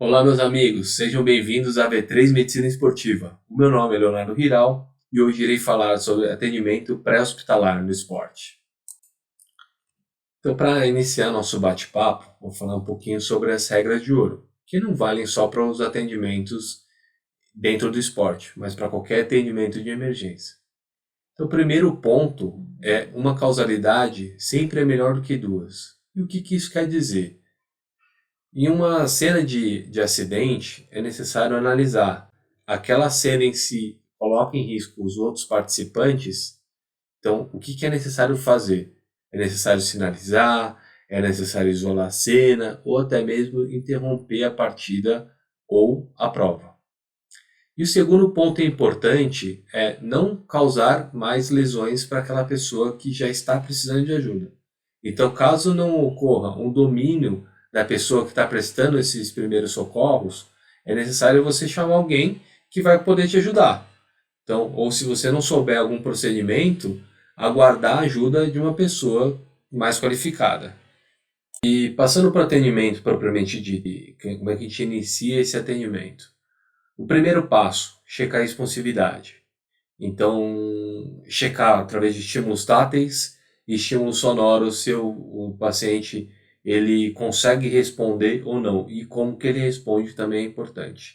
Olá, meus amigos, sejam bem-vindos à V3 Medicina Esportiva. O meu nome é Leonardo Riral e hoje irei falar sobre atendimento pré-hospitalar no esporte. Então, para iniciar nosso bate-papo, vou falar um pouquinho sobre as regras de ouro, que não valem só para os atendimentos dentro do esporte, mas para qualquer atendimento de emergência. Então, o primeiro ponto é uma causalidade sempre é melhor do que duas. E o que isso quer dizer? Em uma cena de acidente, é necessário analisar aquela cena em si coloca em risco os outros participantes. Então, o que é necessário fazer? É necessário sinalizar, é necessário isolar a cena ou até mesmo interromper a partida ou a prova. E o segundo ponto importante é não causar mais lesões para aquela pessoa que já está precisando de ajuda. Então, caso não ocorra um domínio da pessoa que está prestando esses primeiros socorros, é necessário você chamar alguém que vai poder te ajudar. Então, ou se você não souber algum procedimento, aguardar a ajuda de uma pessoa mais qualificada. E passando para o atendimento propriamente dito, como é que a gente inicia esse atendimento? O primeiro passo, checar a responsividade. Então, checar através de estímulos táteis e estímulos sonoros se o paciente ele consegue responder ou não e como que ele responde também é importante.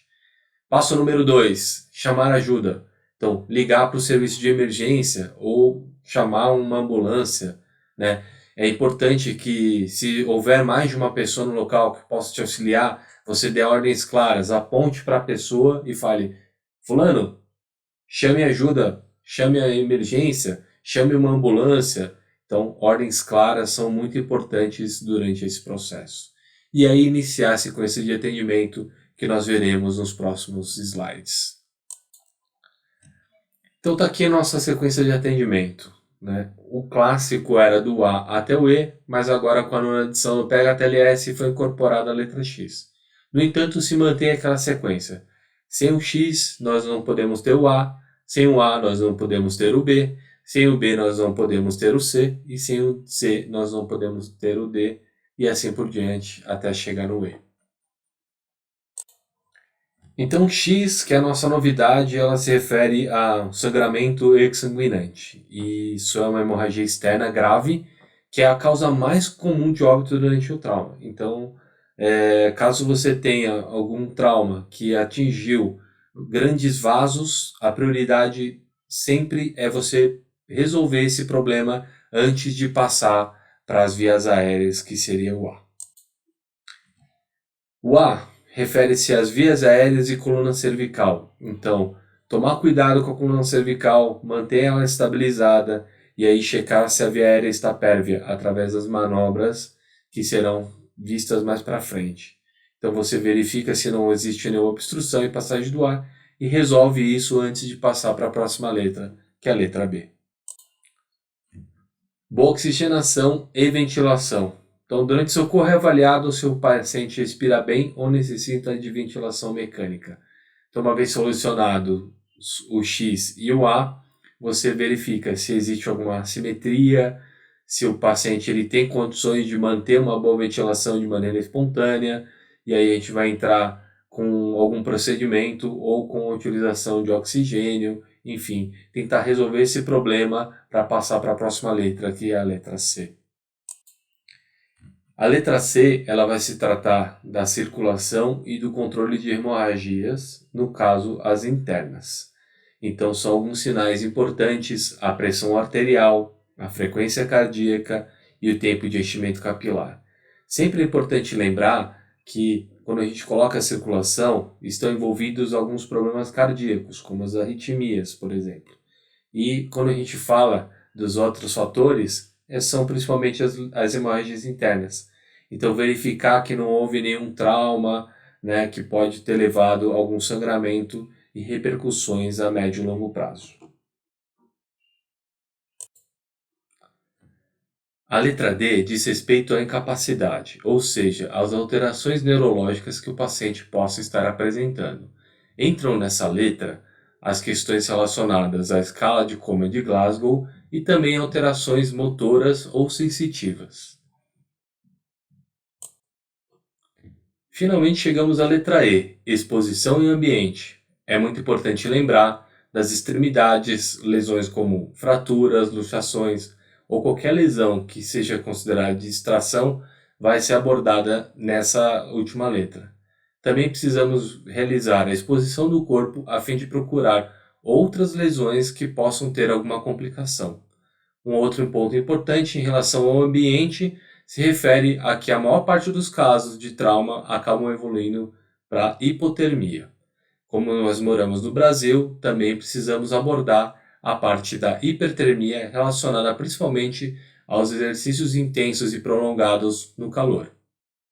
Passo número 2, chamar ajuda. Então, ligar para o serviço de emergência ou chamar uma ambulância, né? É importante que, se houver mais de uma pessoa no local que possa te auxiliar, você dê ordens claras, aponte para a pessoa e fale: Fulano, chame ajuda, chame a emergência, chame uma ambulância. Então, ordens claras são muito importantes durante esse processo. E aí iniciar a sequência de atendimento que nós veremos nos próximos slides. Então está aqui a nossa sequência de atendimento. Né? O clássico era do A até o E, mas agora com a nona edição do PHTLS foi incorporada a letra X. No entanto, se mantém aquela sequência. Sem o X, nós não podemos ter o A. Sem o A, nós não podemos ter o B. Sem o B, nós não podemos ter o C. E sem o C, nós não podemos ter o D. E assim por diante, até chegar no E. Então, X, que é a nossa novidade, ela se refere a sangramento exsanguinante. E isso é uma hemorragia externa grave, que é a causa mais comum de óbito durante o trauma. Então, caso você tenha algum trauma que atingiu grandes vasos, a prioridade sempre é você resolver esse problema antes de passar para as vias aéreas, que seria o A. O A refere-se às vias aéreas e coluna cervical. Então, tomar cuidado com a coluna cervical, manter ela estabilizada e aí checar se a via aérea está pérvia através das manobras que serão vistas mais para frente. Então você verifica se não existe nenhuma obstrução e passagem do ar e resolve isso antes de passar para a próxima letra, que é a letra B. Boa oxigenação e ventilação. Então, durante o socorro é avaliado se o paciente respira bem ou necessita de ventilação mecânica. Então, uma vez solucionado o X e o A, você verifica se existe alguma assimetria, se o paciente ele tem condições de manter uma boa ventilação de maneira espontânea, e aí a gente vai entrar com algum procedimento ou com a utilização de oxigênio, enfim, tentar resolver esse problema para passar para a próxima letra, que é a letra C. A letra C ela vai se tratar da circulação e do controle de hemorragias, no caso as internas. Então são alguns sinais importantes: a pressão arterial, a frequência cardíaca e o tempo de enchimento capilar. Sempre é importante lembrar que quando a gente coloca a circulação, estão envolvidos alguns problemas cardíacos, como as arritmias, por exemplo. E quando a gente fala dos outros fatores, são principalmente as hemorragias internas. Então, verificar que não houve nenhum trauma, né, que pode ter levado a algum sangramento e repercussões a médio e longo prazo. A letra D diz respeito à incapacidade, ou seja, às alterações neurológicas que o paciente possa estar apresentando. Entram nessa letra as questões relacionadas à escala de Coma de Glasgow e também alterações motoras ou sensitivas. Finalmente chegamos à letra E, exposição e ambiente. É muito importante lembrar das extremidades, lesões como fraturas, luxações ou qualquer lesão que seja considerada de distração vai ser abordada nessa última letra. Também precisamos realizar a exposição do corpo a fim de procurar outras lesões que possam ter alguma complicação. Um outro ponto importante em relação ao ambiente se refere a que a maior parte dos casos de trauma acabam evoluindo para hipotermia. Como nós moramos no Brasil, também precisamos abordar a parte da hipertermia relacionada principalmente aos exercícios intensos e prolongados no calor.